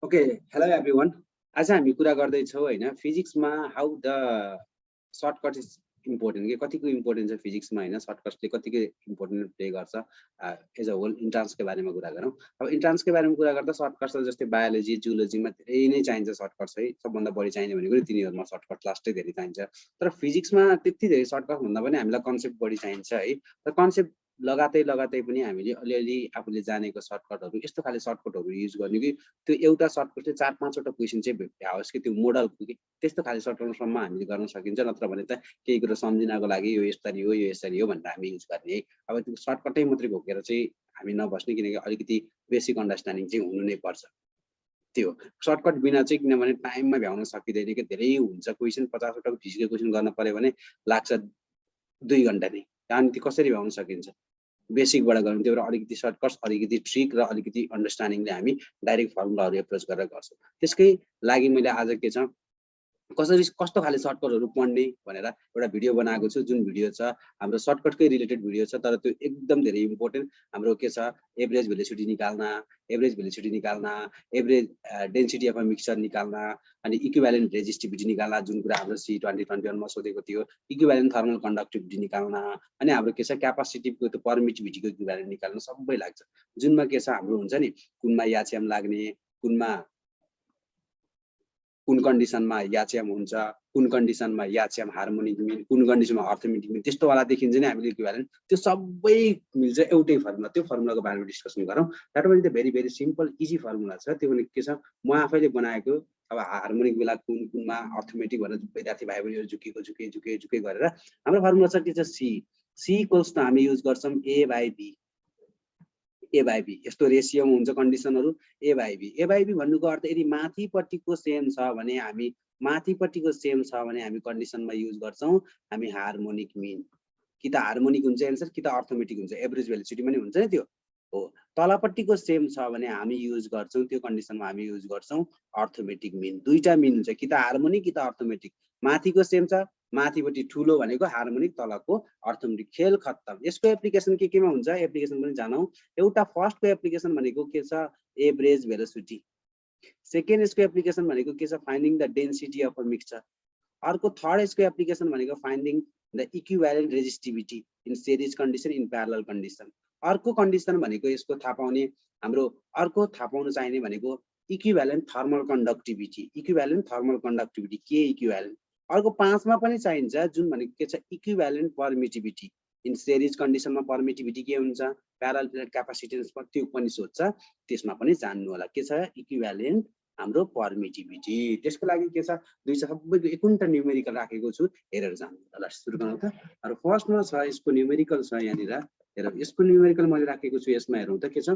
Okay, hello everyone. आज हामी कुरा गर्दैछौँ हैन फिजिक्समा how the shortcut is important के कतिको इम्पोर्टेन्ट छ फिजिक्समा हैन सर्टकटले कतिको इम्पोर्टेन्ट प्ले गर्छ एज अ होल इन्ट्रान्सको बारेमा कुरा गरौँ। अब इन्ट्रान्सको बारेमा कुरा गर्दा सर्टकट छ जस्तै बायोलोजी जुलोजीमा धेरै नै चाहिन्छ सर्टकट है सबभन्दा बढी चाहिने भनेको तिनीहरुमा सर्टकट लास्टै धेरै चाहिन्छ। तर फिजिक्समा त्यति धेरै सर्टकट भन्दा पनि हामीलाई कन्सेप्ट बढी चाहिन्छ है। तर कन्सेप्ट लगातार पनि हामीले अलिअलि आफूले जानेको सर्टकटहरु यस्तो खाले सर्टकटहरु युज गर्ने कि त्यो एउटा सर्टकटले 4-5 वटा क्वेशन चाहिँ भ्याओस् कि त्यो मोडलको कि त्यस्तो खाले सर्टकटसम्म हामीले गर्न सकिन्छ। नत्र भने त केही कुरा सम्झिनको लागि यो यसरी हो यो यसरी हो भनेर हामी युज गर्ने है। अब त्यो सर्टकटै मात्रै घोकेर चाहिँ हामी नबस्ने किनकि अलिकति बेसिक अन्डरस्ट्यान्डिङ चाहिँ हुनु नै पर्छ। त्यो सर्टकट बिना चाहिँ किनभने टाइममा भ्याउन सकिदैन कि धेरै हुन्छ क्वेशन 50 वटाको फिजिकल क्वेशन गर्न पर्यो भने लाग्छ 2 घण्टा नै। अनि त्यो कसरी भ्याउन सकिन्छ बेसिकबाट गर्नु त्यो अलिकति सर्टकट्स अलिकति ट्रिक र अलिकति अन्डरस्ट्यान्डिङले हामी डाइरेक्ट फर्मुलाहरु एप्रोच गरेर गर्छौं। त्यसकै लागि मैले आज के छ कसरी कस्तो खाले सर्टकटहरु पढ्ने भनेर एउटा भिडियो बनाएको छु। जुन भिडियो छ हाम्रो सर्टकटकै रिलेटेड भिडियो छ तर त्यो एकदम धेरै इम्पोर्टेन्ट। हाम्रो के छ एभरेज भेलोसिटी निकाल्न, average density of a mixture निकाल्न अनि इक्विभ्यालेन्ट रेजिस्टिभिटी निकाल्न जुन कुरा हाम्रो सी 2021 मा सोधेको थियो। इक्विभ्यालेन्ट थर्मल कन्डक्टिभिटी निकाल्न अनि हाम्रो के छ क्यापासिटीको त्यो परमिटिभिटीको इक्विभ्यालेन्ट निकाल्न सबै लाग्छ। जुनमा के छ हाम्रो हुन्छ नि कुनमा याचेम लाग्ने, कुन कन्डिसनमा याचेम हुन्छ, कुन कन्डिसनमा याचेम हार्मोनिक मिन, कुन कन्डिसनमा अर्थमेटिक मिन त्यस्तो वाला देखिन्छ नि हामीले इक्विभ्यालेन्ट त्यो सबै मिल्छ एउटै फर्मुला। त्यो फर्मुलाको बारेमा डिस्कसन गरौँ। That was the very simple easy formula छ। त्यो भने के छ म आफैले बनाएको। अब हार्मोनिक बेला कुनमा अर्थमेटिक भनेर विद्यार्थी भाइ बहिनीहरु जुके गरेर हाम्रो फर्मुला छ के छ सी इक्वल्स टु हामी युज गर्छौं ए बाइ बी यस्तो रेशियोमा हुन्छ कन्डिसनहरु ए बाइ बी भन्नुको अर्थ यदि माथिपट्टिको सेम छ भने हामी कन्डिसनमा युज गर्छौं हामी हार्मोनिक मिन कि त हार्मोनिक हुन्छ एन्सर कि त अर्थमेटिक हुन्छ एभरेज भेलोसिटी पनि हुन्छ नि त्यो हो। तलपट्टिको सेम छ भने हामी युज गर्छौं त्यो कन्डिसनमा हामी युज गर्छौं अर्थमेटिक मिन। दुईटा मिन हुन्छ कि त हार्मोनिक कि त अर्थमेटिक। माथिको सेम छ माथिपट्टि ठुलो भनेको हार्मोनिक तलको अर्थमेटिक खेल खत्तम। यसको एप्लिकेसन केमा हुन्छ एप्लिकेसन पनि जानौं। एउटा फर्स्टको एप्लिकेसन भनेको के छ एभरेज भेलोसिटी। सेकेन्ड यसको एप्लिकेसन भनेको के छ finding the density of a mixture. अर्को थर्ड यसको एप्लिकेसन भनेको finding the equivalent resistivity in series condition in parallel condition. अर्को कन्डिसन भनेको यसको थाहा पाउने हाम्रो अर्को थाहा पाउन चाहिने भनेको इक्विभ्यालेन्ट थर्मल कन्डक्टिभिटी के इक्विभ्यालेन्ट। अर्को 5 मा पनि चाहिन्छ जुन भनेको के छ इक्विभ्यालेन्ट परमिटिभिटी इन सिरिज कन्डिसनमा परमिटिभिटी के हुन्छ प्यारलल प्लेट क्यापासिटेन्समा त्यो पनि सोध्छ। त्यसमा पनि जान्नु होला के छ इक्विभ्यालेन्ट हाम्रो परमिटिभिटी। त्यसको लागि के छ दुई सबैको 51टा न्यूमेरिकल राखेको छु हेरेर जान्नु। ल सुरु गरौँ त। र फर्स्टमा छ यसको न्यूमेरिकल छ यहाँनिर हेर यसको न्यूमेरिकल मैले राखेको छु। यसमा हेरौँ त के छ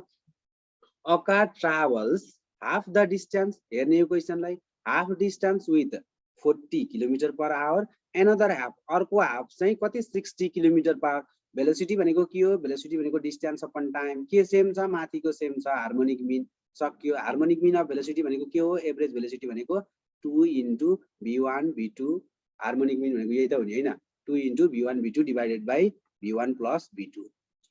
a car travels half the distance हेर्ने यो क्वेशनलाई half distance with 40 kilometre per hour another half अर्को हाफ चाहिँ कति 60 किलोमिटर पर। भेलोसिटी भनेको के हो भेलोसिटी भनेको डिस्टेन्स अपन टाइम के सेम छ माथिको सेम छ हार्मोनिक मिन सक्यो। हार्मोनिक मिन अफ भेलोसिटी भनेको के हो एभरेज भेलोसिटी भनेको 2 into v1 v2 harmonic mean भनेको यही त हो नि हैन 2 into v1 v2 divided by v1 plus v2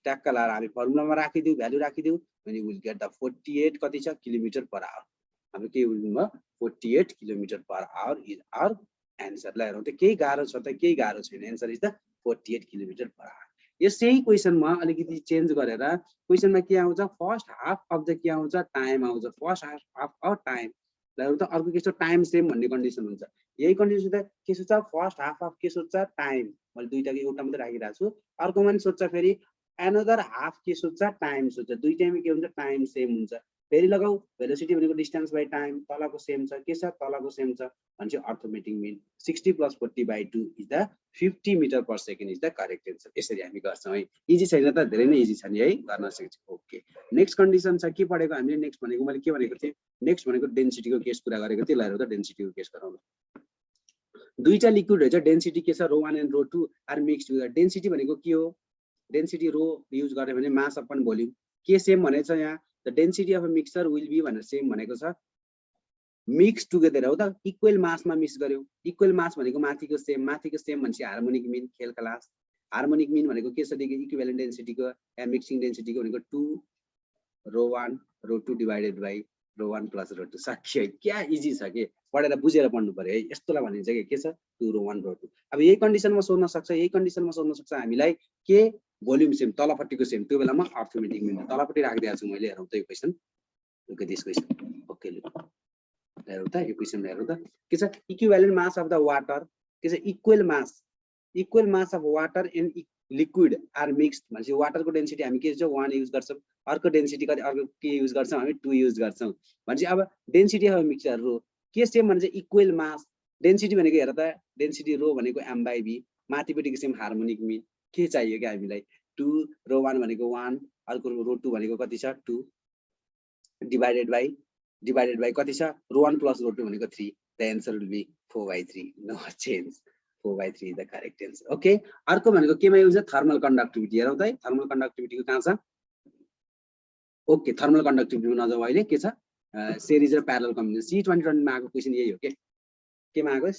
ट्याक्क लाएर हामी फर्मुलामा राखिदिउ भ्यालु राखिदिउ अनि विल गेट द 48 कति छ किलोमिटर पर आवर। हाम्रो के हुनु 48 kilometre per hour is our answer. ल हेरौँ त केही गाह्रो छ त केही गाह्रो छैन answer is the 48 kilometre per our. यसै क्वेशनमा अलिकति चेन्ज गरेर क्वेशनमा के आउँछ फर्स्ट हाफ अफ द के आउँछ टाइम आउँछ फर्स्ट हाफ अफ टाइम। ल हेरौँ त अर्को के छ टाइम सेम भन्ने कन्डिसन हुन्छ। यही कन्डिसन त के सोच्छ फर्स्ट हाफ अफ के सोच्छ टाइम मैले दुईटाको एउटा मात्रै राखिरहेको छु। अर्कोमा नि सोच्छ फेरि एनदर हाफ के सोच्छ टाइम सोच्छ। दुईटैमा के हुन्छ टाइम सेम हुन्छ। फेरि लगाऊ भेलोसिटी भनेको डिस्टेन्स बाइ टाइम तलको सेम छ के छ तलको सेम छ भन्छ arithmetic mean 60 + 40/2 is the 50 metre per second is the correct answer. यसरी हामी गर्छौं है। इजी छैन त धेरै नै इजी छ नि है गर्न सक्छ। ओके नेक्स्ट कन्डिसन छ के पढेको हामीले नेक्स्ट भनेको मैले के भनेको थिए नेक्स्ट भनेको डेन्सिटीको केस कुरा गरेको थिए। ल हेरौँ त डेन्सिटीको केस गरौँ। दुईटा लिक्विड हुन्छ डेन्सिटी के छ ρ1 and ρ2 are mixed with density भनेको के हो डेन्सिटी रो युज गरे भने मास अपन भोल्युम के सेम भनेछ यहाँ the density of a mixture will be भनेर सेम भनेको छ मिक्स टुगेदर हो त इक्वल मासमा मिक्स गर्यो। इक्वल मास भनेको माथिको सेम भनेपछि हार्मोनिक मिन खेल क्लास। हार्मोनिक मिन भनेको के छ देखि इक्विभ्यालेन्ट डेन्सिटीको या मिक्सिङ डेन्सिटीको भनेको 2 ρ1 ρ2 divided by rho 1 plus rho 2 सकियो क्या इजी छ के पढेर बुझेर पढ्नु पर्यो है यस्तोलाई भनिन्छ के छ 2 रो 1 रो 2 अब यही कन्डिसनमा सोध्न सक्छ यही कन्डिसनमा सोध्न सक्छ हामीलाई के भोल्युम सेम तलपट्टिको सेम त्यो बेलामा अर्थमेटिक मिन तलपट्टि राखिदिएको छु मैले हेरौँ त यो question look at this question okay look हेरौँ त यो क्वेशन हेरौँ त के छ equivalent mass of the water के छ equal mass of water and liquid are mixed भनेपछि वाटरको डेन्सिटी हामी के छ 1 युज गर्छौं अर्को डेन्सिटी कति अर्को के युज गर्छौं हामी 2 युज गर्छौं भनेपछि अब डेन्सिटी अफ मिक्सचर रो के सेम भने चाहिँ इक्वल मास डेन्सिटी भनेको हेर त डेन्सिटी रो भनेको m by v माथिपट्टिको सेम हार्मोनिक मिन के चाहियो के हामीलाई 2 रो 1 भनेको 1 अर्को रो 2 भनेको कति छ 2 डिवाइडेड बाइ कति छ रो 1 प्लस रो 2 भनेको 3 the answer will be 4/3 no change 4/3 is the correct answer. Okay. अर्को भनेको केमा युज थर्मल कन्डक्टिभिटी हेरौँ त थर्मल कन्डक्टिभिटीको कहाँ छ ओके थर्मल कन्डक्टिभिटीमा नजाऊ अहिले के छ सिरिज र प्यारलल कम्बिनेसन C2020 मा आएको क्वेशन यही हो के केमा आएको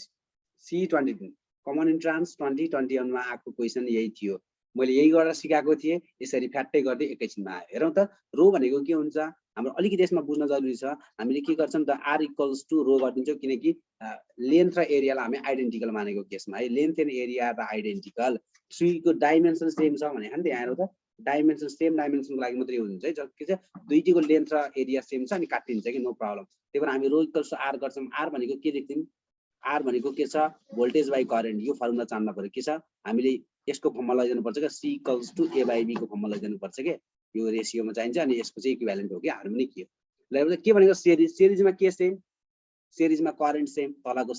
C20 कमन इन्ट्रान्स 2021 मा आएको क्वेशन यही थियो मैले यही गरेर सिकाएको थिए यसरी फ्याट्टै गर्दै एकैछिनमा आयो हेरौँ त रो भनेको के हुन्छ हाम्रो अलिकति यसमा बुझ्न जरुरी छ हामीले के गर्छौं त r इक्वल्स टु रो गर्दिन्छौं किनकि लेन्थ र एरियालाई हामी आइडेन्टिकल मानेको केसमा है length and area are identical 3 को डाइमेन्सन सेम छ भने हैन त यहाँ हेरौँ त डाइमेन्सन सेम डाइमेन्सनको लागि मात्रै हुन्छ है जब के छ दुईटीको लेन्थ र एरिया सेम छ अनि काटिन्छ कि नो प्रब्लम त्यही भएर हामी रो इक्वल्स टु r गर्छौं r भनेको के लेख्दिम r भनेको के छ भोल्टेज बाइ करेन्ट यो फर्मुला जान्न पर्यो के छ हामीले यसको फर्मुला लैजानु पर्छ के c equals to a by b को फर्मुला लैजानु पर्छ के यो रेशियोमा चाहिन्छ अनि यसको चाहिँ इक्विभ्यालेन्ट हो के हार्मोनिक के ल के भनेको सिरिजमा के सेम सिरिजमा करेन्ट सेम तलको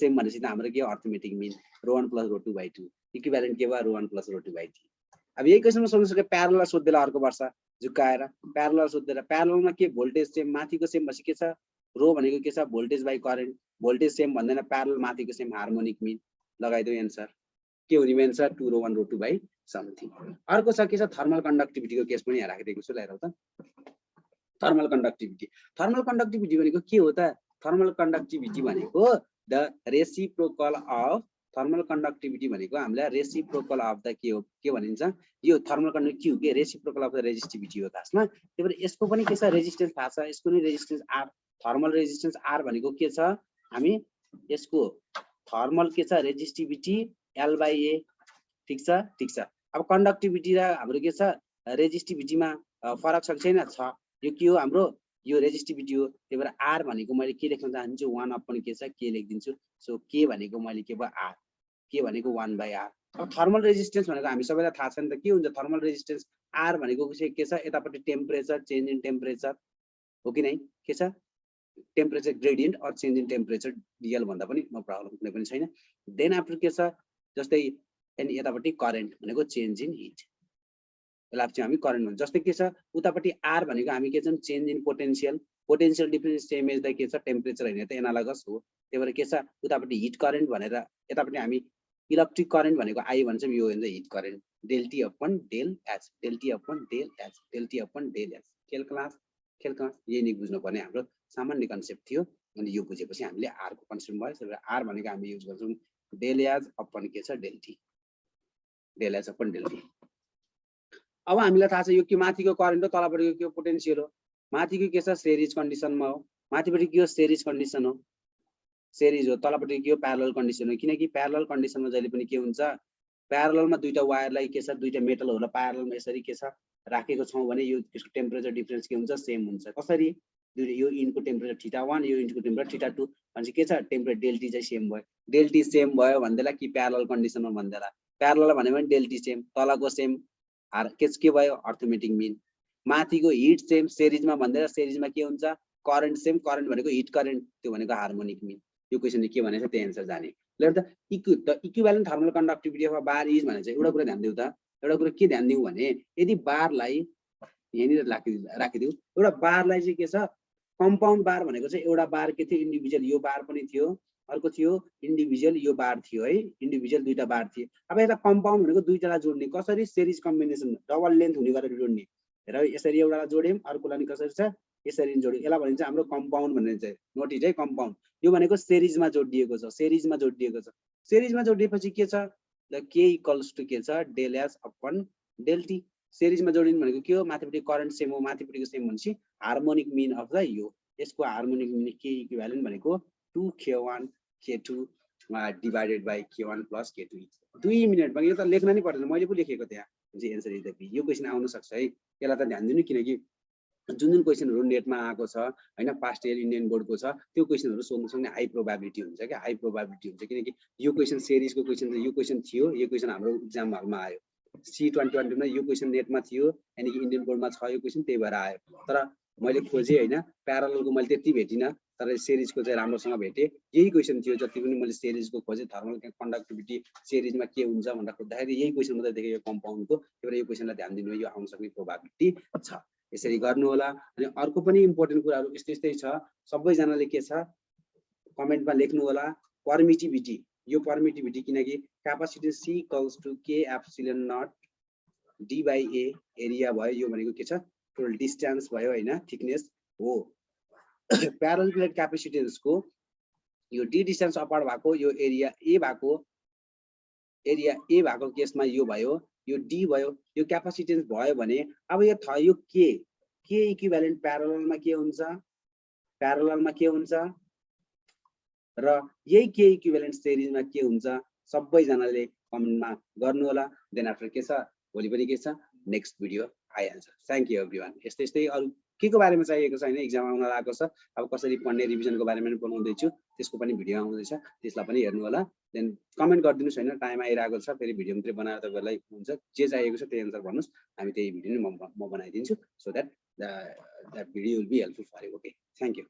सेम भनेपछि त हाम्रो के arithmetic mean rho 1 plus rho 2 by 2 equivalent के भयो रो 1 प्लस रो 2 by 2 अब यही क्वेशनमा सोध्न सके प्यारलल सोध्देला अर्को वर्ष झुकाएर प्यारलल सोध्देला प्यारललमा के भोल्टेज सेम माथिको सेम भनेपछि के छ रो भनेको के छ voltage by current voltage same भन्दैन प्यारलल माथिको सेम हार्मोनिक मिन लगाइदियो एन्सर के हुने answer 2 rho 1 rho 2 by something अर्को छ के छ थर्मल कन्डक्टिभिटीको केस पनि यहाँ राखिदिएको छु ल हेरौँ त थर्मल कन्डक्टिभिटी भनेको के हो त थर्मल कन्डक्टिभिटी भनेको the reciprocal of thermal conductivity भनेको हामीलाई रेसिप्रोकल अफ द के हो के भनिन्छ यो थर्मल कन्डक्टिभिटी के हो के रेसिप्रोकल अफ द रेजिस्टिभिटी हो खासमा त्यही भएर यसको पनि के छ रेजिस्टेन्स थाहा छ यसको नि resistance r thermal resistance r भनेको के छ हामी यसको थर्मल के छ रेजिस्टिभिटी l by a ठीक छ अब कन्डक्टिभिटी र हाम्रो के छ रेजिस्टिभिटीमा फरक छ छैन छ यो के हो हाम्रो यो रेजिस्टिभिटी हो त्यही भएर r भनेको मैले के लेख्न चाहन्छु 1 अपन के छ के लेखिदिन्छु सो के भनेको मैले के भयो r के भनेको 1 by r अब थर्मल रेजिस्टेन्स भनेको हामी सबैलाई थाहा छ नि त के हुन्छ थर्मल रेजिस्टेन्स r भनेको के छ यतापट्टि टेम्परेचर चेन्ज इन टेम्परेचर हो कि नै के छ temperature gradient or change in temperature dl भन्दा पनि नो प्रब्लम कुनै पनि छैन देन आफ्टर के छ जस्तै अनि यतापट्टि करेन्ट भनेको चेन्ज इन हिट यसलाई चाहिँ हामी करेन्ट भन्छ जस्तै के छ उतापट्टि r भनेको हामी के छन् change in potential difference same as the के छ टेम्परेचर हैन त एनालगस हो त्यही भएर के छ उतापट्टि हिट करेन्ट भनेर यतापट्टि हामी इलेक्ट्रिक करेन्ट भनेको I भन्छौं यो हुन्छ heat current del T upon del H del T upon del H del T upon del H खेल क्लास यही नै बुझ्नु पर्ने हाम्रो सामान्य कन्सेप्ट थियो अनि यो बुझेपछि हामीले r को कन्सेप्ट भयो त्यसैले r भनेको हामी युज गर्छौं डेल H अपन के छ del T del H upon del T अब हामीलाई थाहा छ यो के माथिको करेन्ट हो तलपट्टिको के पोटेन्शियल हो माथिको के छ सिरिज कन्डिसनमा हो माथिपट्टि के हो सिरिज कन्डिसन हो सिरिज हो तलपट्टि के हो प्यारलल कन्डिसन हो किनकि प्यारलल कन्डिसनमा जहिले पनि के हुन्छ प्यारललमा दुईटा वायरलाई के छ दुईटा मेटलहरुलाई प्यारललमा यसरी के छ राखेको छौं भने यो यसको टेम्परेचर डिफरेन्स के हुन्छ सेम हुन्छ कसरी यो इनको टेम्परेचर θ1 यो इनको टेम्परेचर θ2 भनेपछि के छ टेम्परेचर डेल T चाहिँ सेम भयो डेल T सेम भयो भन्दैला कि प्यारलल कन्डिसनमा भन्दैला प्यारलल भने पनि डेल T सेम तलको सेम के भयो अर्थमेटिक मिन माथिको हिट सेम सिरिजमा भन्दैला सिरिजमा के हुन्छ करेन्ट सेम करेन्ट भनेको हिट करेन्ट त्यो भनेको हार्मोनिक मिन यो क्वेशनले के भनेछ त्यो आन्सर जाने ल त equivalent thermal conductivity of bar is भने चाहिँ एउटा कुरा ध्यान दिउ त एउटा कुरा के ध्यान दिउ भने यदि बारलाई यहाँनिर राखिदिउ एउटा बारलाई चाहिँ के छ कम्पाउन्ड बार भनेको चाहिँ एउटा बार के थियो इन्डिभिजुअल यो बार पनि थियो अर्को थियो इन्डिभिजुअल यो बार थियो है इन्डिभिजुअल दुईटा बार थियो अब यसलाई कम्पाउन्ड भनेको दुईटालाई जोड्ने कसरी सिरिज कम्बिनेसन डबल लेन्थ हुने गरेर जोड्ने र यसरी एउटालाई जोड्यौं अर्कोलाई नि कसरी छ यसरी जोड्यो यसलाई भनिन्छ हाम्रो कम्पाउन्ड भन्ने चाहिँ नोटिस है कम्पाउन्ड यो भनेको सिरिजमा जोडिएको छ सिरिजमा जोडिएपछि के छ द k इक्वल्स टु के छ del S upon del T सिरिजमा जोडिनु भनेको के हो माथिपट्टि करेन्ट सेम हो माथिपट्टिको सेम भनेपछि हार्मोनिक मिन अफ द यो यसको हार्मोनिक मिन के इक्विभ्यालेन्ट भनेको 2k1 k2 divided by k1 plus k2 2 मिनेटमा यो त लेख्न नै पर्दैन मैले पो लेखेको त्यहाँ जे एन्सर इज द बी यो क्वेशन आउन सक्छ है यसलाई त ध्यान दिनु किनकि जुन क्वेशनहरु नेटमा आएको छ हैन पास्ट इयर इंडियन बोर्डको छ त्यो क्वेशनहरु सोध्न सक्ने हाई प्रोबेबिलिटी हुन्छ के हाई प्रोबेबिलिटी हुन्छ किनकि यो क्वेशन सिरिजको क्वेशन यो क्वेशन थियो यो क्वेशन हाम्रो एक्जाम हलमा आयो C2020 मा यो क्वेशन नेटमा थियो यानी कि इंडियन बोर्डमा छ यो क्वेशन त्यही भएर आयो तर मैले खोजे हैन प्याराललको मैले त्यति भेटिन तर सिरिजको चाहिँ राम्रोसँग भेटे यही क्वेशन थियो जति पनि मैले सिरिजको खोजे थर्मल कन्डक्टिभिटी सिरिजमा के हुन्छ भन्दा खोज्दाखेरि यही क्वेशन मात्रै देखे यो कम्पाउन्डको त्यही यो क्वेशनलाई ध्यान दिनु यो आउन सक्ने प्रोबेबिलिटी छ यसरी गर्नु होला अनि अर्को पनि इम्पोर्टेन्ट कुराहरु यस्तै छ सबैजनाले के छ कमेन्टमा लेख्नु होला परमिटिभिटी यो परमिटिभिटी किनकि capacity C equals to K epsilon naught D by A area भयो यो भनेको के छ टोटल डिस्टेन्स भयो हैन थिकनेस हो प्यारलल प्लेट क्यापेसिटेन्स को यो D डिस्टेन्स अपार्ट भएको यो एरिया A भएको केसमा यो भयो यो D भयो यो क्यापेसिटेन्स भयो भने अब यो K इक्विभ्यालेन्ट प्यारललमा के हुन्छ र यही K इक्विभ्यालेन्ट सिरिजमा के हुन्छ सबैजनाले कमेन्टमा गर्नु होला देन आफ्टर के छ भोलि पनि के छ नेक्स्ट भिडियो आइहाल्छ थ्यांक यू एभ्रीवन यस्तै अरु केको बारेमा चाहिएको छ हैन एक्जाम आउन लागेको छ अब कसरी पढ्ने रिभिजनको बारेमा पनि बनाउँदै छु त्यसको पनि भिडियो आउँदैछ त्यसलाई पनि हेर्नु होला देन कमेन्ट गरिदिनुस् हैन टाइम आइराको छ फेरि भिडियो मात्रै बनाएर तपाईहरुलाई हुन्छ जे चाहिएको छ त्यही अनुसार भन्नुस् हामी त्यही भिडियो म बनाइदिन्छु so that the video will be helpful for you okay thank you